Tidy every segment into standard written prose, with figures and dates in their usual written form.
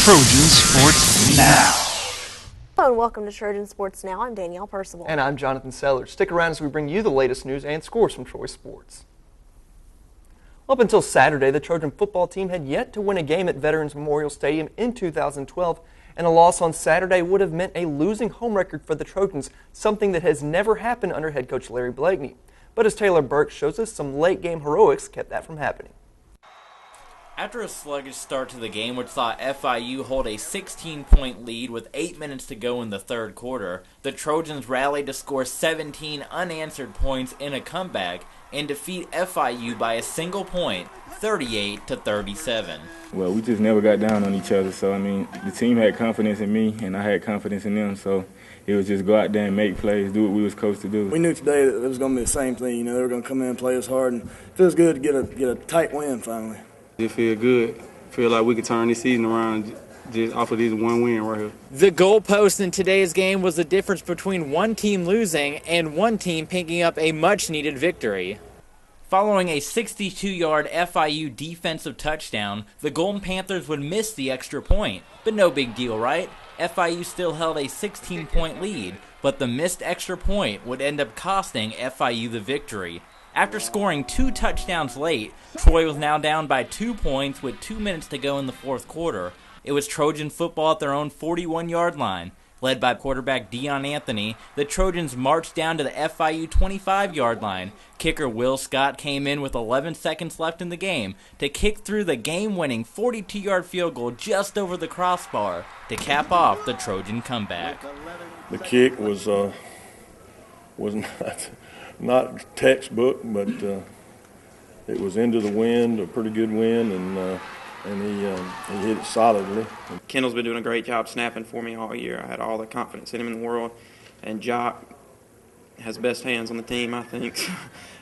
Trojan Sports Now. Hello and welcome to Trojan Sports Now. I'm Danielle Percival. And I'm Jonathan Sellers. Stick around as we bring you the latest news and scores from Troy Sports. Up until Saturday, the Trojan football team had yet to win a game at Veterans Memorial Stadium in 2012, and a loss on Saturday would have meant a losing home record for the Trojans, something that has never happened under head coach Larry Blakeney. But as Taylor Burke shows us, some late-game heroics kept that from happening. After a sluggish start to the game, which saw FIU hold a 16-point lead with 8 minutes to go in the third quarter, the Trojans rallied to score 17 unanswered points in a comeback and defeat FIU by a single point, 38-37. Well, we just never got down on each other, so, I mean, the team had confidence in me, and I had confidence in them, so it was just go out there and make plays, do what we was supposed to do. We knew today that it was going to be the same thing. You know, they were going to come in and play us hard, and it feels good to get a tight win finally. It feel good. Feel like we could turn this season around just off of this one win right here. The goalpost in today's game was the difference between one team losing and one team picking up a much-needed victory. Following a 62-yard FIU defensive touchdown, the Golden Panthers would miss the extra point. But no big deal, right? FIU still held a 16-point lead, but the missed extra point would end up costing FIU the victory. After scoring 2 touchdowns late, Troy was now down by 2 points with 2 minutes to go in the fourth quarter. It was Trojan football at their own 41-yard line. Led by quarterback Deion Anthony, the Trojans marched down to the FIU 25-yard line. Kicker Will Scott came in with 11 seconds left in the game to kick through the game-winning 42-yard field goal just over the crossbar to cap off the Trojan comeback. The kick was not textbook, but it was into the wind, a pretty good wind, and he hit it solidly. Kendall's been doing a great job snapping for me all year. I had all the confidence in him in the world, and Jock has the best hands on the team, I think.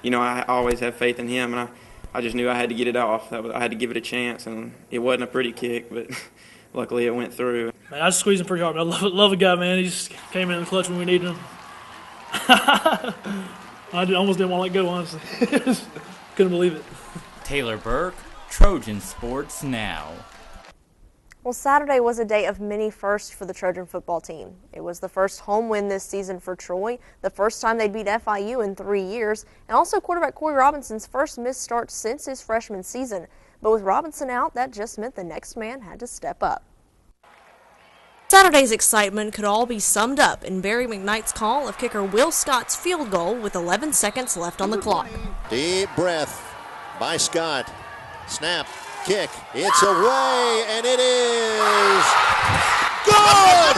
You know, I always have faith in him, and I just knew I had to get it off. I had to give it a chance, and it wasn't a pretty kick, but luckily it went through. Man, I was squeezing pretty hard. I love the guy, man. He just came in the clutch when we needed him. I almost didn't want to let go, honestly. Couldn't believe it. Taylor Burke, Trojan Sports Now. Well, Saturday was a day of many firsts for the Trojan football team. It was the first home win this season for Troy, the first time they'd beat FIU in 3 years, and also quarterback Corey Robinson's first missed start since his freshman season. But with Robinson out, that just meant the next man had to step up. Saturday's excitement could all be summed up in Barry McKnight's call of kicker Will Scott's field goal with 11 seconds left on the clock. Deep breath by Scott. Snap, kick, it's away, and it is good!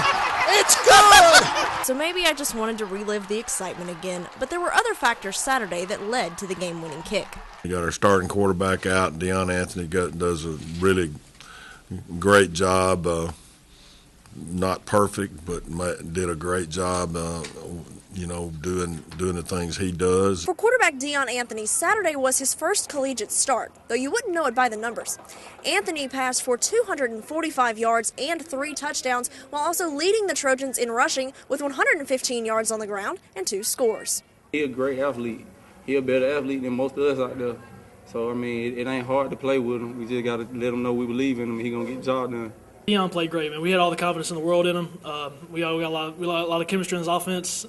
It's good! So maybe I just wanted to relive the excitement again, but there were other factors Saturday that led to the game-winning kick. We got our starting quarterback out. Deion Anthony does a really great job. Not perfect, but did a great job, doing the things he does. For quarterback Deion Anthony, Saturday was his first collegiate start, though you wouldn't know it by the numbers. Anthony passed for 245 yards and 3 touchdowns, while also leading the Trojans in rushing with 115 yards on the ground and 2 scores. He's a great athlete. He's a better athlete than most of us out there. So, I mean, it ain't hard to play with him. We just got to let him know we believe in him. He's going to get the job done. Deion played great, man. We had all the confidence in the world in him. We got a lot of chemistry in his offense.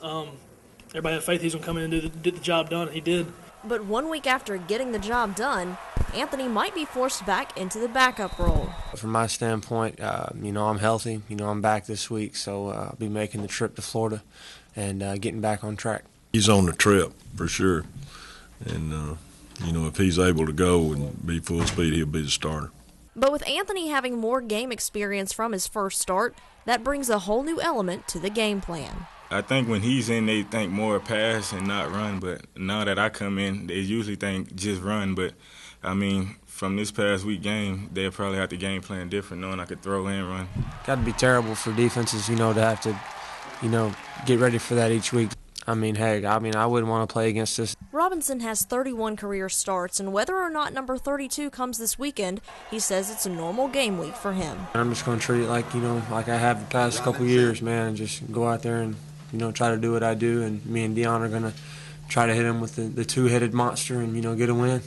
Everybody had faith he's going to come in and get the job done, and he did. But 1 week after getting the job done, Anthony might be forced back into the backup role. From my standpoint, I'm healthy. I'm back this week, so I'll be making the trip to Florida and getting back on track. He's on the trip for sure, and if he's able to go and be full speed, he'll be the starter. But with Anthony having more game experience from his first start, that brings a whole new element to the game plan. I think when he's in, they think more pass and not run. But now that I come in, they usually think just run. But, I mean, from this past week game, they'll probably have to game plan different, knowing I could throw and run. Got to be terrible for defenses, to have to, get ready for that each week. I wouldn't want to play against this. Robinson has 31 career starts, and whether or not number 32 comes this weekend, he says it's a normal game week for him. I'm just going to treat it like I have the past couple years, man, and just go out there and, try to do what I do, and me and Deion are going to try to hit him with the two-headed monster and, get a win.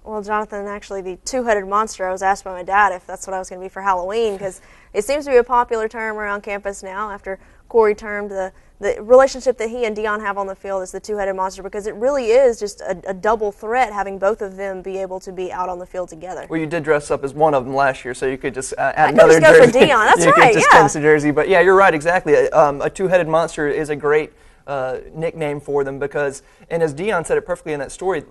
Well, Jonathan, actually, the two-headed monster, I was asked by my dad if that's what I was going to be for Halloween, because it seems to be a popular term around campus now after Corey termed the relationship that he and Dion have on the field as the two-headed monster, because it really is just a double threat having both of them be able to be out on the field together. Well, you did dress up as one of them last year, so you could just add another jersey. I could just go for Dion. That's you right, could just change the jersey. But, yeah, you're right, exactly. A two-headed monster is a great nickname for them because, and as Dion said it perfectly in that story,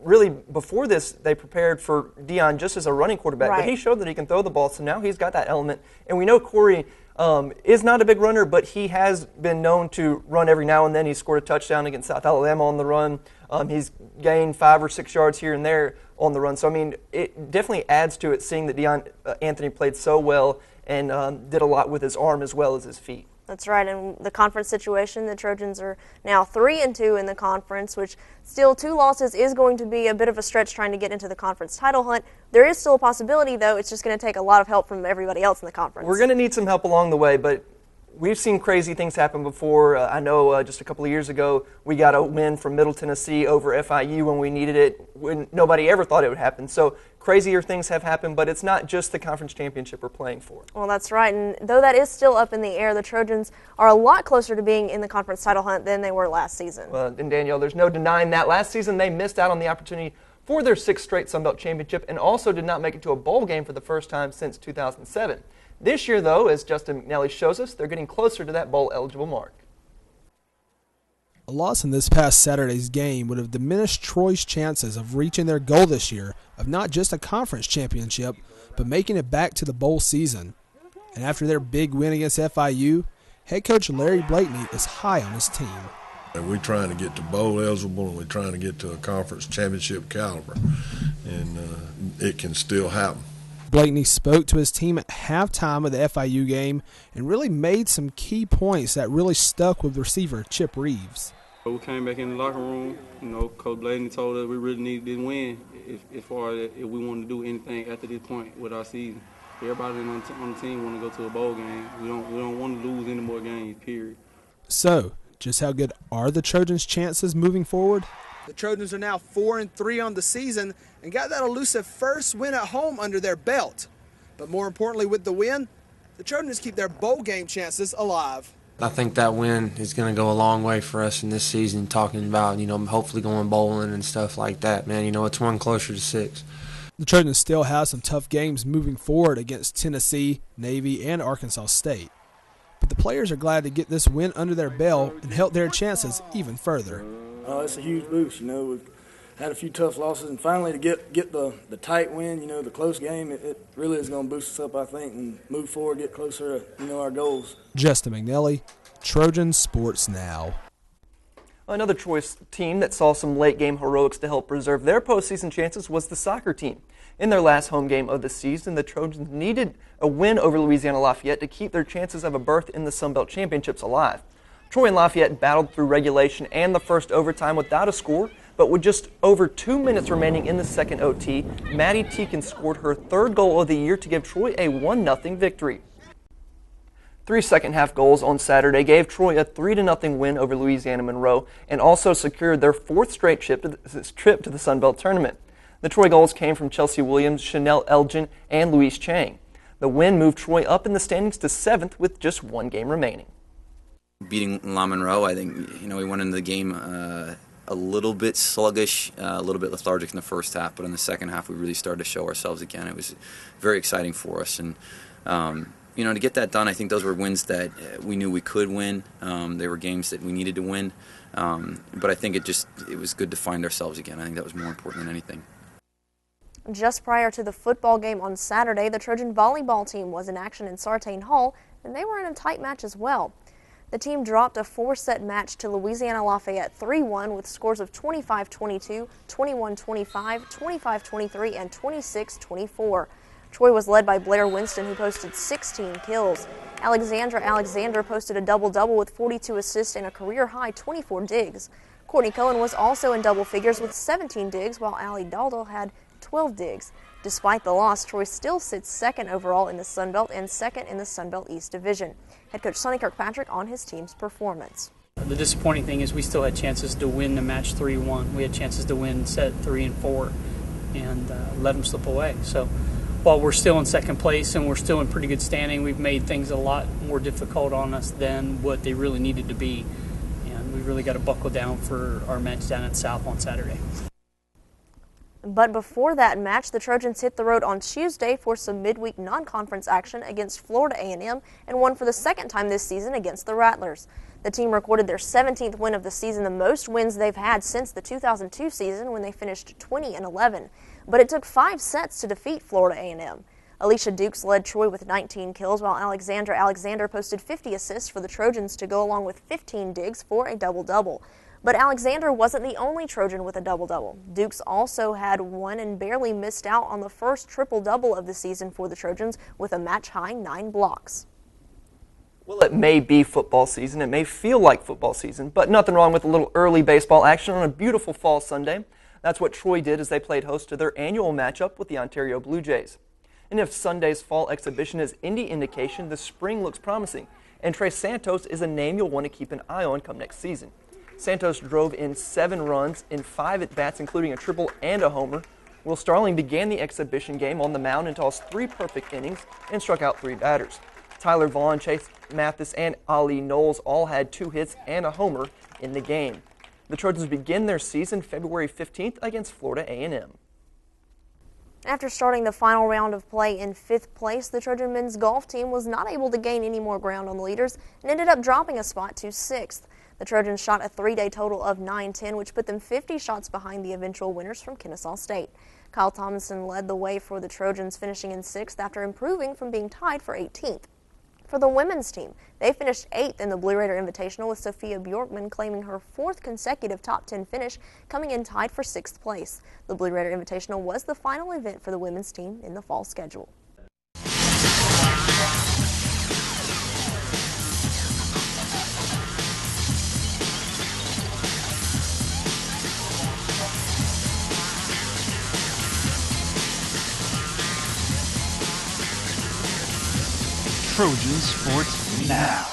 really, before this, they prepared for Dion just as a running quarterback, but he showed that he can throw the ball, so now he's got that element. And we know Corey is not a big runner, but he has been known to run every now and then. He scored a touchdown against South Alabama on the run. He's gained 5 or 6 yards here and there on the run. So, I mean, it definitely adds to it seeing that Dion Anthony played so well and did a lot with his arm as well as his feet. That's right. In the conference situation, the Trojans are now 3-2 in the conference, which still 2 losses is going to be a bit of a stretch trying to get into the conference title hunt. There is still a possibility, though. It's just going to take a lot of help from everybody else in the conference. We're going to need some help along the way, but we've seen crazy things happen before. I know just a couple of years ago we got a win from Middle Tennessee over FIU when we needed it, when nobody ever thought it would happen. So crazier things have happened, but it's not just the conference championship we're playing for. Well, that's right, and though that is still up in the air, the Trojans are a lot closer to being in the conference title hunt than they were last season. Well, and Danielle, there's no denying that. Last season they missed out on the opportunity for their 6th straight Sun Belt championship and also did not make it to a bowl game for the first time since 2007. This year, though, as Justin McNally shows us, they're getting closer to that bowl-eligible mark. A loss in this past Saturday's game would have diminished Troy's chances of reaching their goal this year of not just a conference championship, but making it back to the bowl season. And after their big win against FIU, head coach Larry Blakeney is high on his team. We're trying to get to bowl eligible and we're trying to get to a conference championship caliber, and it can still happen. Blakeney spoke to his team at halftime of the FIU game and really made some key points that really stuck with receiver Chip Reeves. We came back in the locker room. You know, Coach Blakeney told us we really needed to win as far as if we wanted to do anything after this point with our season. Everybody on the team want to go to a bowl game. We don't want to lose any more games, period. So, just how good are the Trojans' chances moving forward? The Trojans are now 4-3 on the season and got that elusive first win at home under their belt. But more importantly, with the win, the Trojans keep their bowl game chances alive. I think that win is going to go a long way for us in this season, talking about, hopefully going bowling and stuff like that. Man, it's one closer to 6. The Trojans still have some tough games moving forward against Tennessee, Navy, and Arkansas State. But the players are glad to get this win under their belt and help their chances even further. It's a huge boost. We've had a few tough losses, and finally to get the tight win, the close game, it really is going to boost us up, I think, and move forward, get closer to, our goals. Justin McNally, Trojan Sports Now. Another choice team that saw some late-game heroics to help preserve their postseason chances was the soccer team. In their last home game of the season, the Trojans needed a win over Louisiana Lafayette to keep their chances of a berth in the Sun Belt Championships alive. Troy and Lafayette battled through regulation and the first overtime without a score, but with just over 2 minutes remaining in the second OT, Maddie Teakin scored her 3rd goal of the year to give Troy a 1-0 victory. 3 second-half goals on Saturday gave Troy a 3-0 win over Louisiana Monroe and also secured their 4th straight trip to the Sun Belt Tournament. The Troy goals came from Chelsea Williams, Chanel Elgin, and Louise Chang. The win moved Troy up in the standings to 7th with just 1 game remaining. Beating La Monroe, I think, we went into the game a little bit sluggish, a little bit lethargic in the first half, but in the second half we really started to show ourselves again. It was very exciting for us, and to get that done, I think those were wins that we knew we could win. They were games that we needed to win, but I think it was good to find ourselves again. I think that was more important than anything. Just prior to the football game on Saturday, the Trojan volleyball team was in action in Sartain Hall, and they were in a tight match as well. The team dropped a 4-set match to Louisiana Lafayette 3-1 with scores of 25-22, 21-25, 25-23, and 26-24. Troy was led by Blair Winston, who posted 16 kills. Alexandra Alexander posted a double-double with 42 assists and a career-high 24 digs. Courtney Cohen was also in double figures with 17 digs, while Allie Daldo had 12 digs. Despite the loss, Troy still sits 2nd overall in the Sun Belt and 2nd in the Sun Belt East Division. Head coach Sonny Kirkpatrick on his team's performance. The disappointing thing is we still had chances to win the match 3-1. We had chances to win set 3 and 4. and let them slip away. So while we're still in second place and we're still in pretty good standing, we've made things a lot more difficult on us than what they really needed to be. And we really got to buckle down for our match down at South on Saturday. But before that match, the Trojans hit the road on Tuesday for some midweek non-conference action against Florida A&M and won for the second time this season against the Rattlers. The team recorded their 17th win of the season, the most wins they've had since the 2002 season when they finished 20-11. But it took 5 sets to defeat Florida A&M. Alicia Dukes led Troy with 19 kills, while Alexandra Alexander posted 50 assists for the Trojans to go along with 15 digs for a double-double. But Alexander wasn't the only Trojan with a double-double. Dukes also had one and barely missed out on the first triple-double of the season for the Trojans with a match-high 9 blocks. Well, it may be football season, it may feel like football season, but nothing wrong with a little early baseball action on a beautiful fall Sunday. That's what Troy did as they played host to their annual matchup with the Ontario Blue Jays. And if Sunday's fall exhibition is any indication, the spring looks promising, and Trey Santos is a name you'll want to keep an eye on come next season. Santos drove in 7 runs in 5 at-bats, including a triple and a homer. Will Starling began the exhibition game on the mound and tossed 3 perfect innings and struck out 3 batters. Tyler Vaughn, Chase Mathis, and Ali Knowles all had 2 hits and a homer in the game. The Trojans begin their season February 15th against Florida A&M. After starting the final round of play in 5th place, the Trojan men's golf team was not able to gain any more ground on the leaders and ended up dropping a spot to 6th. The Trojans shot a 3-day total of 910, which put them 50 shots behind the eventual winners from Kennesaw State. Kyle Thomason led the way for the Trojans, finishing in 6th after improving from being tied for 18th. For the women's team, they finished 8th in the Blue Raider Invitational, with Sophia Bjorkman claiming her 4th consecutive top 10 finish, coming in tied for 6th place. The Blue Raider Invitational was the final event for the women's team in the fall schedule. Trojan Sports Now.